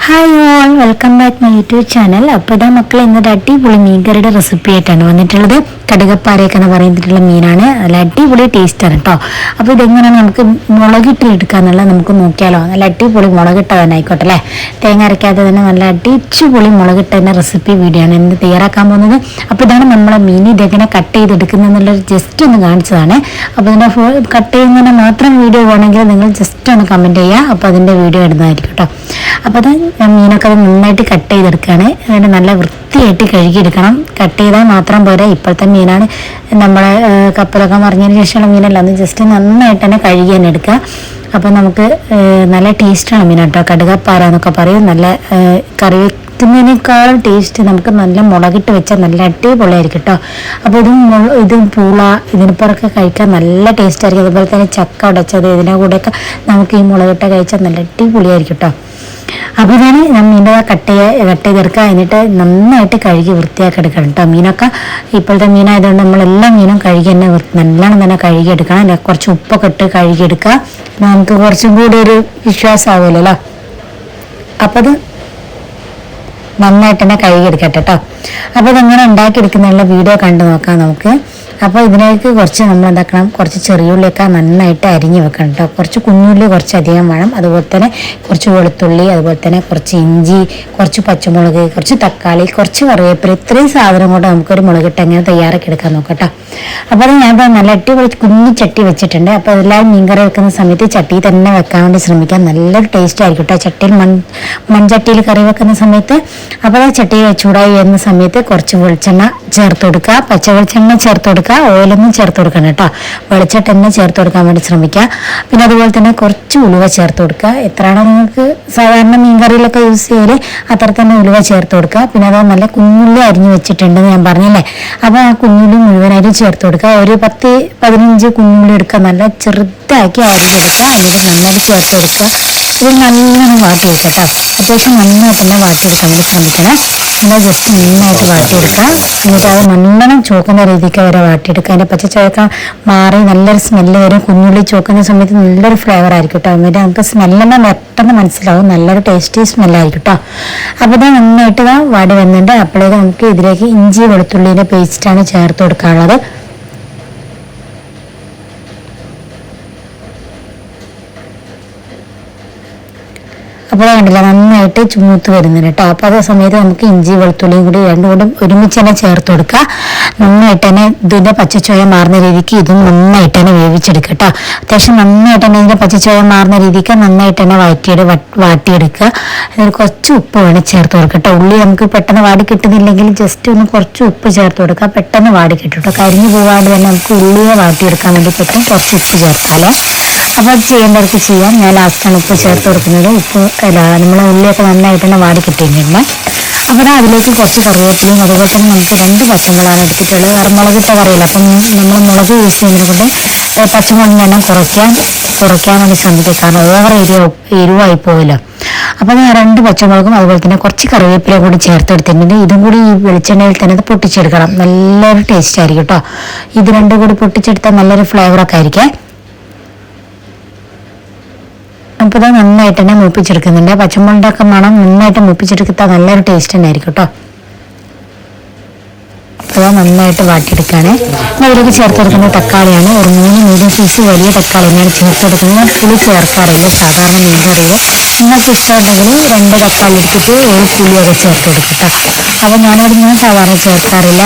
Hi all, welcome back my YouTube channel. അപ്പോൾ ഇതാ മക്കൾ ഇന്നൊരു അടിപൊളി മീൻകറിയുടെ റെസിപ്പി ആയിട്ടാണ് വന്നിട്ടുള്ളത്. കടുകപ്പാരയൊക്കെ എന്ന് പറഞ്ഞിട്ടുള്ള മീനാണ്. നല്ല അടിപൊളി ടേസ്റ്റാണ് കേട്ടോ. അപ്പോൾ ഇതെങ്ങനെയാണ് നമുക്ക് മുളകിട്ടെടുക്കാന്നുള്ളത് നമുക്ക് നോക്കിയാലോ. നല്ല അടിപൊളി മുളകിട്ട തന്നെ ആയിക്കോട്ടെ അല്ലേ. തേങ്ങ അരയ്ക്കാതെ തന്നെ നല്ല അടിപൊളി മുളകിട്ട തന്നെ റെസിപ്പി വീഡിയോ ആണ് ഇന്ന് തയ്യാറാക്കാൻ പോകുന്നത്. അപ്പോൾ ഇതാണ് നമ്മളെ മീൻ. ഇതെങ്ങനെ കട്ട് ചെയ്തെടുക്കുന്നത് എന്നുള്ളത് ജസ്റ്റ് ഒന്ന് കാണിച്ചതാണ്. അപ്പോൾ ഇതിൻ്റെ കട്ട് ചെയ്യുന്നതിന് മാത്രം വീഡിയോ വേണമെങ്കിൽ നിങ്ങൾ ജസ്റ്റ് ഒന്ന് കമൻറ്റ് ചെയ്യുക. അപ്പോൾ അതിൻ്റെ വീഡിയോ ഇടുന്നതായിരിക്കും കേട്ടോ. അപ്പോൾ അത് മീനൊക്കെ അത് നന്നായിട്ട് കട്ട് ചെയ്തെടുക്കുകയാണ്. അതിന് നല്ല വൃത്തിയായിട്ട് കഴുകിയെടുക്കണം. കട്ട് ചെയ്താൽ മാത്രം പോരാ. ഇപ്പോഴത്തെ മീനാണ് നമ്മളെ കപ്പലൊക്കെ മറിഞ്ഞതിന് ശേഷമുള്ള മീനല്ല, അത് ജസ്റ്റ് നന്നായിട്ട് തന്നെ കഴുകി തന്നെ എടുക്കുക. അപ്പോൾ നമുക്ക് നല്ല ടേസ്റ്റാണ് മീൻ കേട്ടോ. കടുകപ്പാര എന്നൊക്കെ പറയും. നല്ല കറി വെക്കുന്നതിനേക്കാളും ടേസ്റ്റ് നമുക്ക് നല്ല മുളകിട്ട് വെച്ചാൽ നല്ല അടിപൊളിയായിരിക്കും കേട്ടോ. അപ്പോൾ ഇതും പൂള ഇതിനിപ്പുറമൊക്കെ കഴിക്കാൻ നല്ല ടേസ്റ്റ് ആയിരിക്കും. അതുപോലെ തന്നെ ചക്ക ഉടച്ചത് ഇതിൻ്റെ കൂടെയൊക്കെ നമുക്ക് ഈ മുളകിട്ട കഴിച്ചാൽ നല്ല അടിപൊളിയായിരിക്കും കേട്ടോ. അപ്പോൾ ഞാൻ മീൻ്റെ കട്ട് ചെയ്തെടുക്കുക. എന്നിട്ട് നന്നായിട്ട് കഴുകി വൃത്തിയാക്കി എടുക്കണം കേട്ടോ. മീനൊക്കെ ഇപ്പോഴത്തെ മീനായതുകൊണ്ട് നമ്മളെല്ലാം മീനും കഴുകി തന്നെ നല്ലോണം തന്നെ കഴുകിയെടുക്കണം. കുറച്ച് ഉപ്പൊക്കെ ഇട്ട് കഴുകിയെടുക്കുക. നമുക്ക് കുറച്ചും കൂടി ഒരു വിശ്വാസമാവുമല്ലോ. അപ്പോൾ അത് നന്നായിട്ട് തന്നെ കഴുകിയെടുക്കട്ടെ കേട്ടോ. അപ്പോൾ ഇതെങ്ങനെ ഉണ്ടാക്കിയെടുക്കുന്നതിനുള്ള വീഡിയോ കണ്ടു നോക്കാം നമുക്ക്. അപ്പോൾ ഇതിലേക്ക് കുറച്ച് നമ്മൾ എന്താക്കണം, കുറച്ച് ചെറിയുള്ളിയൊക്കെ നന്നായിട്ട് അരിഞ്ഞ് വെക്കണം കേട്ടോ. കുറച്ച് കുഞ്ഞുള്ളി കുറച്ച് അധികം വേണം. അതുപോലെ തന്നെ കുറച്ച് വെളുത്തുള്ളി, അതുപോലെ തന്നെ കുറച്ച് ഇഞ്ചി, കുറച്ച് പച്ചമുളക്, കുറച്ച് തക്കാളി, കുറച്ച് കറിവേപ്പില, ഇത്രയും സാധനം കൊണ്ട് നമുക്കൊരു മുളകിട്ട് എങ്ങനെ തയ്യാറാക്കി എടുക്കാൻ നോക്കാം കേട്ടോ. അപ്പോൾ അത് ഞാനിപ്പോൾ നല്ല അടിപൊളി കുഞ്ഞു ചട്ടി വെച്ചിട്ടുണ്ട്. അപ്പോൾ എല്ലാവരും മീൻകറി വെക്കുന്ന സമയത്ത് ചട്ടി തന്നെ വെക്കാൻ വേണ്ടി ശ്രമിക്കാം. നല്ലൊരു ടേസ്റ്റ് ആയിരിക്കും കേട്ടോ ചട്ടിയിൽ. മൺചട്ടിയിൽ കറി വെക്കുന്ന സമയത്ത്. അപ്പോൾ ആ ചട്ടി ചൂടായി വരുന്ന സമയത്ത് കുറച്ച് വെളിച്ചെണ്ണ ചേർത്ത് കൊടുക്കുക. പച്ച വെളിച്ചെണ്ണ ചേർത്ത് കൊടുക്കുക. ഓയിലൊന്നും ചേർത്ത് കൊടുക്കണം കേട്ടോ. വെളിച്ചെണ്ണ ചേർത്ത് കൊടുക്കാൻ വേണ്ടി ശ്രമിക്കുക. പിന്നെ അതുപോലെ തന്നെ കുറച്ച് ഉലുവ ചേർത്ത് കൊടുക്കുക. എത്രയാണോ നിങ്ങൾക്ക് സാധാരണ മീൻകറിയിലൊക്കെ യൂസ് ചെയ്യല് അത്ര തന്നെ ഉലുവ ചേർത്ത് കൊടുക്കുക. പിന്നെ അത് നല്ല കുഞ്ഞുള്ളി അരിഞ്ഞ് വെച്ചിട്ടുണ്ടെന്ന് ഞാൻ പറഞ്ഞില്ലേ. അപ്പോൾ ആ കുഞ്ഞുള്ളി മുഴുവനായിട്ട് ചേർത്ത് കൊടുക്കുക. ഒരു 10-15 കുഞ്ഞുള്ളി എടുക്കുക. നല്ല ചെറുതാക്കി അരിഞ്ഞെടുക്കുക. എന്നിട്ട് നന്നായിട്ട് ചേർത്ത് കൊടുക്കുക. ഇത് നല്ലോണം വാട്ടി വെക്കട്ടോ. അത്യാവശ്യം നന്നായിട്ട് തന്നെ വാട്ടിയെടുക്കാൻ വേണ്ടി ശ്രമിക്കണം. എന്നാൽ ജസ്റ്റ് നന്നായിട്ട് വാട്ടിയെടുക്കുക. എന്നിട്ട് അത് നല്ലോണം ചോക്കുന്ന രീതിക്ക് വരെ വാട്ടിയെടുക്കുക. അതിൻ്റെ പച്ചച്ചോക്ക മാറി നല്ലൊരു സ്മെല്ല് വരും. കുഞ്ഞുള്ളി ചോക്കുന്ന സമയത്ത് നല്ലൊരു ഫ്ലേവർ ആയിരിക്കും കേട്ടോ. എന്നിട്ട് നമുക്ക് സ്മെല്ലെല്ലാം പെട്ടെന്ന് മനസ്സിലാവും. നല്ലൊരു ടേസ്റ്റി സ്മെല്ലായിരിക്കും കേട്ടോ. അപ്പോൾ ഇത് നന്നായിട്ട് വാടി വന്നിട്ട് അപ്പോഴേക്ക് നമുക്ക് ഇതിലേക്ക് ഇഞ്ചി വെളുത്തുള്ളിൻ്റെ പേസ്റ്റാണ് ചേർത്ത് കൊടുക്കാനുള്ളത്. അപ്പോൾ കണ്ടില്ല നന്നായിട്ട് ചൂത്ത് വരുന്നുണ്ട് കേട്ടോ. അപ്പോൾ അതേ സമയത്ത് നമുക്ക് ഇഞ്ചി വെളുത്തുള്ളിയും കൂടി രണ്ടും കൂടി ഒരുമിച്ച് തന്നെ ചേർത്ത് കൊടുക്കുക. നന്നായിട്ട് തന്നെ ഇതിൻ്റെ പച്ചച്ചോയ മാറുന്ന രീതിക്ക് ഇതും നന്നായിട്ട് തന്നെ വേവിച്ചെടുക്കുക കേട്ടോ. അത്യാവശ്യം നന്നായിട്ട് തന്നെ ഇതിൻ്റെ പച്ചച്ചോയ മാറുന്ന രീതിക്ക് നന്നായിട്ട് തന്നെ വാട്ടിയെടുക്കുക. അതിൽ കുറച്ച് ഉപ്പ് വേണം ചേർത്ത് കൊടുക്കുക കേട്ടോ. ഉള്ളി നമുക്ക് പെട്ടെന്ന് വാടി കിട്ടുന്നില്ലെങ്കിൽ ജസ്റ്റ് ഒന്ന് കുറച്ച് ഉപ്പ് ചേർത്ത് കൊടുക്കുക. പെട്ടെന്ന് വാടി കിട്ടും കേട്ടോ. കരിഞ്ഞു പോകാണ്ട് തന്നെ നമുക്ക് ഉള്ളിയെ വാട്ടിയെടുക്കാൻ വേണ്ടി പറ്റും. കുറച്ച് ഉപ്പ് ചേർത്താലേ. അപ്പോൾ അത് ചെയ്യേണ്ടവർക്ക് ചെയ്യാം. ഞാൻ ലാസ്റ്റാണ് ഉപ്പ് ചേർത്ത് കൊടുക്കുന്നത്. ഉപ്പ് നമ്മളെ ഉള്ളിയൊക്കെ നന്നായിട്ട് തന്നെ വാടി കിട്ടിയിട്ടുണ്ട്. അപ്പോൾ അതിലേക്ക് കുറച്ച് കറിവേപ്പിലയും അതുപോലെ തന്നെ നമുക്ക് 2 പച്ചമുളകാണ് എടുത്തിട്ടുള്ളത്. വേറെ മുളകിട്ട കറിയില്ല. അപ്പം നമ്മൾ മുളക് യൂസ് ചെയ്യുന്നത് കൊണ്ട് പച്ചമുളകിൻ്റെ എണ്ണം കുറയ്ക്കാൻ വേണ്ടി ശ്രമിക്കുക. കാരണം ഓവർ എരിവായി പോവില്ല. അപ്പോൾ ഞാൻ 2 പച്ചമുളകും അതുപോലെ തന്നെ കുറച്ച് കറിവേപ്പിലയും കൂടി ചേർത്തെടുത്തിട്ടുണ്ട്. ഇതും കൂടി ഈ വെളിച്ചെണ്ണയിൽ തന്നെ ഇത് പൊട്ടിച്ചെടുക്കണം. നല്ലൊരു ടേസ്റ്റ് ആയിരിക്കും കേട്ടോ. ഇത് രണ്ടും കൂടി പൊട്ടിച്ചെടുത്താൽ നല്ലൊരു ഫ്ലേവറൊക്കെ ആയിരിക്കും. അപ്പോൾ ഇത് നന്നായിട്ട് തന്നെ മൂപ്പിച്ചെടുക്കുന്നുണ്ട്. പച്ചമുളകിൻ്റെ ഒക്കെ മണം നന്നായിട്ട് മൂപ്പിച്ചെടുത്താൽ നല്ലൊരു ടേസ്റ്റ് തന്നെ ആയിരിക്കും കേട്ടോ. അപ്പോൾ നന്നായിട്ട് വാട്ടിയെടുക്കുകയാണ്. അതിലേക്ക് ചേർത്ത് കൊടുക്കുന്നത് തക്കാളിയാണ്. ഒരു 3 മീഡിയം സൈസ് വലിയ തക്കാളി തന്നെയാണ് ചേർത്ത് കൊടുക്കുന്നത്. ഞാൻ പുളി ചേർക്കാറില്ല സാധാരണ മീൻകറിയിൽ. നിങ്ങൾക്ക് ഇഷ്ടമുണ്ടെങ്കിൽ 2 തക്കാളി എടുത്തിട്ട് ഒരു പുളിയൊക്കെ ചേർത്ത് കൊടുക്കും കേട്ടോ. അപ്പോൾ ഞാൻ സാധാരണ ചേർക്കാറില്ല.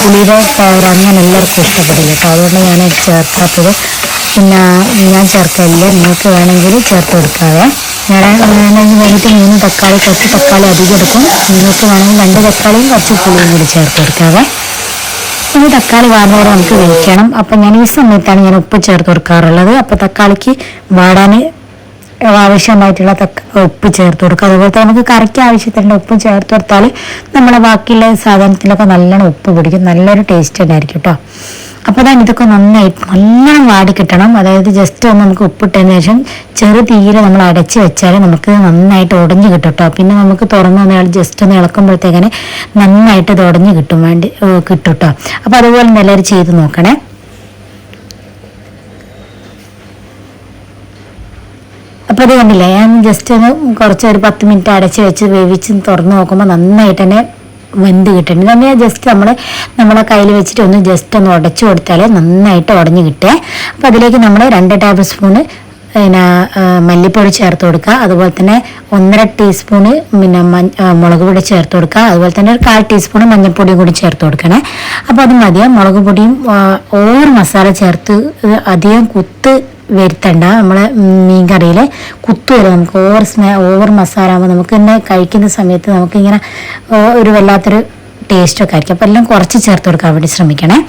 പുളിയുടെ ഫ്ലേവർ അങ്ങനെ എല്ലാവർക്കും ഇഷ്ടപ്പെടില്ല കേട്ടോ. അതുകൊണ്ട് ഞാൻ ചേർക്കാത്തത്. പിന്നെ ഞാൻ ചേർക്കില്ല. നിങ്ങൾക്ക് വേണമെങ്കിൽ ചേർത്ത് കൊടുക്കാതെ. ഞാൻ വേണ്ടിയിട്ട് 3 തക്കാളി, കുറച്ച് തക്കാളി അധികം എടുക്കും. നിങ്ങൾക്ക് വേണമെങ്കിൽ 2 തക്കാളിയും കുറച്ച് പുളിയും കൂടി ചേർത്ത് കൊടുക്കാതെ. ഇനി തക്കാളി വാടുന്നവരെ നമുക്ക് വേവിക്കണം. അപ്പം ഞാൻ ഈ സമയത്താണ് ഞാൻ ഉപ്പ് ചേർത്ത് കൊടുക്കാറുള്ളത്. അപ്പോൾ തക്കാളിക്ക് വാടാൻ ആവശ്യമായിട്ടുള്ള ഉപ്പ് ചേർത്ത് കൊടുക്കുക. അതുപോലെ തന്നെ നമുക്ക് കറിക്ക് ആവശ്യത്തിനുള്ള ഉപ്പ് ചേർത്ത് കൊടുത്താൽ നമ്മുടെ ബാക്കിയുള്ള സാധനത്തിലൊക്കെ നല്ലോണം ഉപ്പ് പിടിക്കും. നല്ലൊരു ടേസ്റ്റ് ഉണ്ടായിരിക്കും കേട്ടോ. അപ്പോൾ തന്നെ ഇതൊക്കെ നല്ലോണം വാടി കിട്ടണം. അതായത് ജസ്റ്റ് ഒന്ന് നമുക്ക് ഉപ്പിട്ടതിന് ശേഷം ചെറു തീരെ നമ്മൾ അടച്ച് വെച്ചാൽ നമുക്ക് നന്നായിട്ട് ഉടഞ്ഞ് കിട്ടും കേട്ടോ. പിന്നെ നമുക്ക് തുറന്ന് ജസ്റ്റ് ഒന്ന് ഇളക്കുമ്പോഴത്തേക്കിനെ നന്നായിട്ട് ഇത് ഉടഞ്ഞ് കിട്ടും കേട്ടോ. അപ്പോൾ അതുപോലെ എല്ലാവരും ചെയ്ത് നോക്കണേ. അപ്പോൾ അത് കണ്ടില്ലേ, ഞാൻ ജസ്റ്റ് ഒന്ന് കുറച്ച് ഒരു 10 മിനിറ്റ് അടച്ച് വെച്ച് വേവിച്ച് തുറന്ന് നോക്കുമ്പോൾ നന്നായിട്ട് തന്നെ വെന്ത് കിട്ടുന്നുണ്ട്. നമ്മൾ ജസ്റ്റ് നമ്മളെ കയ്യിൽ വെച്ചിട്ട് ഒന്ന് ജസ്റ്റ് ഒന്ന് ഉടച്ചു കൊടുത്താൽ നന്നായിട്ട് ഉടഞ്ഞ് കിട്ടുക. അപ്പോൾ അതിലേക്ക് നമ്മൾ 2 ടേബിൾ സ്പൂണ് പിന്നെ മല്ലിപ്പൊടി ചേർത്ത് കൊടുക്കുക. അതുപോലെ തന്നെ 1.5 ടീസ്പൂണ് പിന്നെ മുളക് പൊടി ചേർത്ത് കൊടുക്കുക. അതുപോലെ തന്നെ ഒരു 1/4 ടീസ്പൂണ് മഞ്ഞൾപ്പൊടിയും കൂടി ചേർത്ത് കൊടുക്കണേ. അപ്പോൾ അത് മതിയാ. മുളക് പൊടിയും ഓവർ മസാല ചേർത്ത് അധികം കുത്ത് വരുത്തണ്ട. നമ്മളെ മീൻ കറിയിൽ കുത്തു വരും. നമുക്ക് ഓവർ മസാല ആകുമ്പോൾ നമുക്ക് തന്നെ കഴിക്കുന്ന സമയത്ത് നമുക്കിങ്ങനെ ഒരു വല്ലാത്തൊരു ടേസ്റ്റൊക്കെ ആയിരിക്കും. അപ്പോൾ എല്ലാം കുറച്ച് ചേർത്ത് കൊടുക്കാൻ വേണ്ടി ശ്രമിക്കണേ.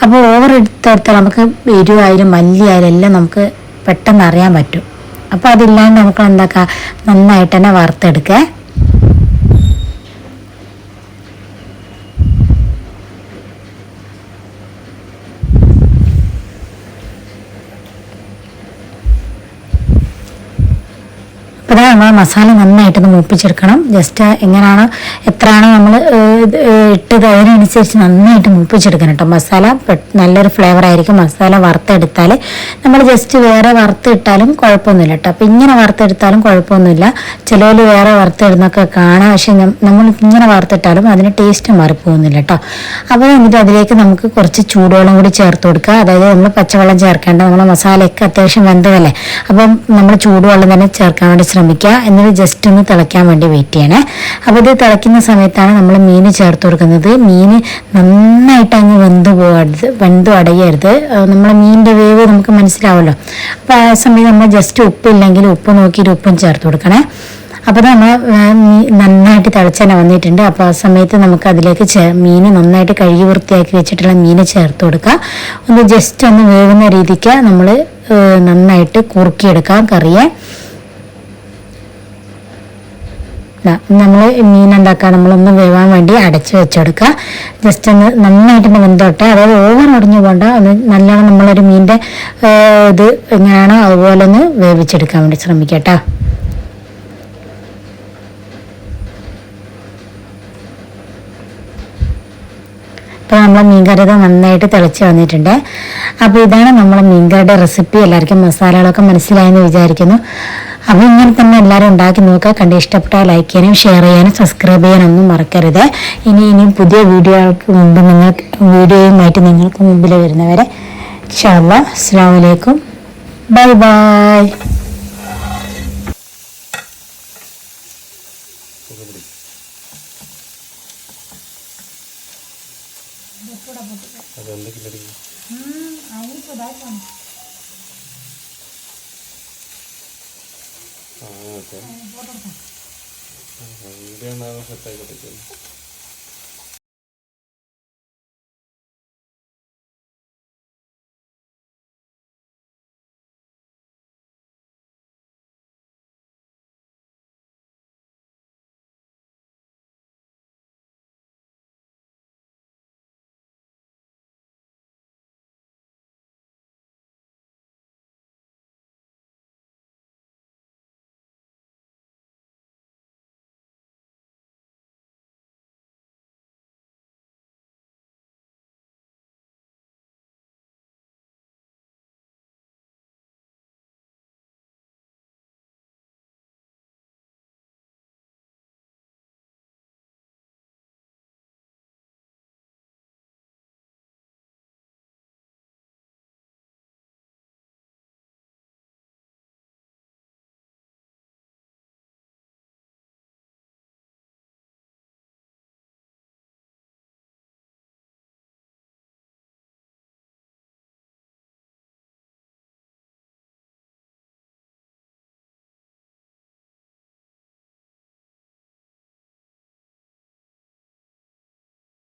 അപ്പോൾ ഓവർ എടുത്തെടുത്താൽ നമുക്ക് എരിവായാലും മല്ലിയായാലും എല്ലാം നമുക്ക് പെട്ടെന്ന് അറിയാൻ പറ്റും. അപ്പോൾ അതില്ലാണ്ട് നമുക്ക് എന്താക്കാം, നന്നായിട്ട് തന്നെ വറുത്തെടുക്കുക. അപ്പോൾ നമ്മൾ മസാല നന്നായിട്ടൊന്ന് മൂപ്പിച്ചെടുക്കണം. ജസ്റ്റ് എങ്ങനെയാണോ എത്രയാണോ നമ്മൾ ഇട്ടത് അതിനനുസരിച്ച് നന്നായിട്ട് മൂപ്പിച്ചെടുക്കണം കേട്ടോ. മസാല നല്ലൊരു ഫ്ലേവർ ആയിരിക്കും. മസാല വറുത്തെടുത്താൽ നമ്മൾ ജസ്റ്റ് വേറെ വറുത്തിട്ടാലും കുഴപ്പമൊന്നുമില്ല കേട്ടോ. അപ്പോൾ ഇങ്ങനെ വറുത്തെടുത്താലും കുഴപ്പമൊന്നുമില്ല. ചിലവർ വേറെ വറുത്തിടുന്നൊക്കെ കാണാം, പക്ഷെ നമ്മൾ ഇങ്ങനെ വറുത്തിട്ടാലും അതിന് ടേസ്റ്റ് മാറിപ്പോകുന്നില്ല കേട്ടോ. അപ്പോൾ എന്നിട്ട് അതിലേക്ക് നമുക്ക് കുറച്ച് ചൂടുവെള്ളം കൂടി ചേർത്ത് കൊടുക്കുക. അതായത് നമ്മൾ പച്ചവെള്ളം ചേർക്കേണ്ട, നമ്മുടെ മസാലയൊക്കെ അത്യാവശ്യം വെന്തതല്ലേ. അപ്പം നമ്മൾ ചൂടുവെള്ളം തന്നെ ചേർക്കാൻ വേണ്ടി ശ്രമിക്കുക. എന്നിട്ട് ജസ്റ്റ് ഒന്ന് തിളയ്ക്കാൻ വേണ്ടി വെയിറ്റ് ചെയ്യണേ. അപ്പോൾ ഇത് തിളയ്ക്കുന്ന സമയത്താണ് നമ്മൾ മീൻ ചേർത്ത് കൊടുക്കുന്നത്. മീൻ നന്നായിട്ട് അങ്ങ് വെന്തു അടയരുത്. നമ്മളെ മീനിൻ്റെ വേവ് നമുക്ക് മനസ്സിലാവുമല്ലോ. അപ്പോൾ ആ സമയത്ത് നമ്മൾ ജസ്റ്റ് ഉപ്പില്ലെങ്കിൽ ഉപ്പ് നോക്കിയിട്ട് ഉപ്പും ചേർത്ത് കൊടുക്കണേ. അപ്പോൾ നമ്മൾ നന്നായിട്ട് തിളച്ച് തന്നെ വന്നിട്ടുണ്ട്. അപ്പോൾ ആ സമയത്ത് നമുക്ക് അതിലേക്ക് മീൻ നന്നായിട്ട് കഴുകി വൃത്തിയാക്കി വെച്ചിട്ടുള്ള മീൻ ചേർത്ത് കൊടുക്കുക. ഒന്ന് ജസ്റ്റ് ഒന്ന് വേവുന്ന രീതിക്ക് നമ്മൾ നന്നായിട്ട് കുറുക്കിയെടുക്കാം കറിയെ. നമ്മൾ മീൻ എന്താക്കുക, നമ്മളൊന്ന് വേവാൻ വേണ്ടി അടച്ച് വെച്ചെടുക്കുക. ജസ്റ്റ് ഒന്ന് നന്നായിട്ട് തന്നെ വെന്തോട്ടെ. അതായത് ഓവർ ഉടഞ്ഞു പോകണ്ട. ഒന്ന് നല്ലോണം നമ്മളൊരു മീനിൻ്റെ ഇത് എങ്ങനെയാണോ അതുപോലെ ഒന്ന് വേവിച്ചെടുക്കാൻ വേണ്ടി ശ്രമിക്കട്ടോ. അപ്പോൾ നമ്മളെ മീൻകറി നന്നായിട്ട് തിളച്ച് വന്നിട്ടുണ്ട്. അപ്പോൾ ഇതാണ് നമ്മളെ മീൻകറിയുടെ റെസിപ്പി. എല്ലാവർക്കും മസാലകളൊക്കെ മനസ്സിലായെന്ന് വിചാരിക്കുന്നു. അപ്പോൾ ഇങ്ങനെ തന്നെ എല്ലാവരും ഉണ്ടാക്കി നോക്കുക. കണ്ട് ഇഷ്ടപ്പെട്ടാൽ ലൈക്ക് ചെയ്യാനും ഷെയർ ചെയ്യാനും സബ്സ്ക്രൈബ് ചെയ്യാനൊന്നും മറക്കരുത്. ഇനിയും പുതിയ വീഡിയോയുമായിട്ട് നിങ്ങൾക്ക് മുമ്പിൽ വരുന്നവരെ ഇൻഷാ അല്ലാഹ് അസ്സലാമു അലൈക്കും, ബൈ ബൈ. വീഡിയോ സെറ്റ് ആയിക്കോട്ടെ.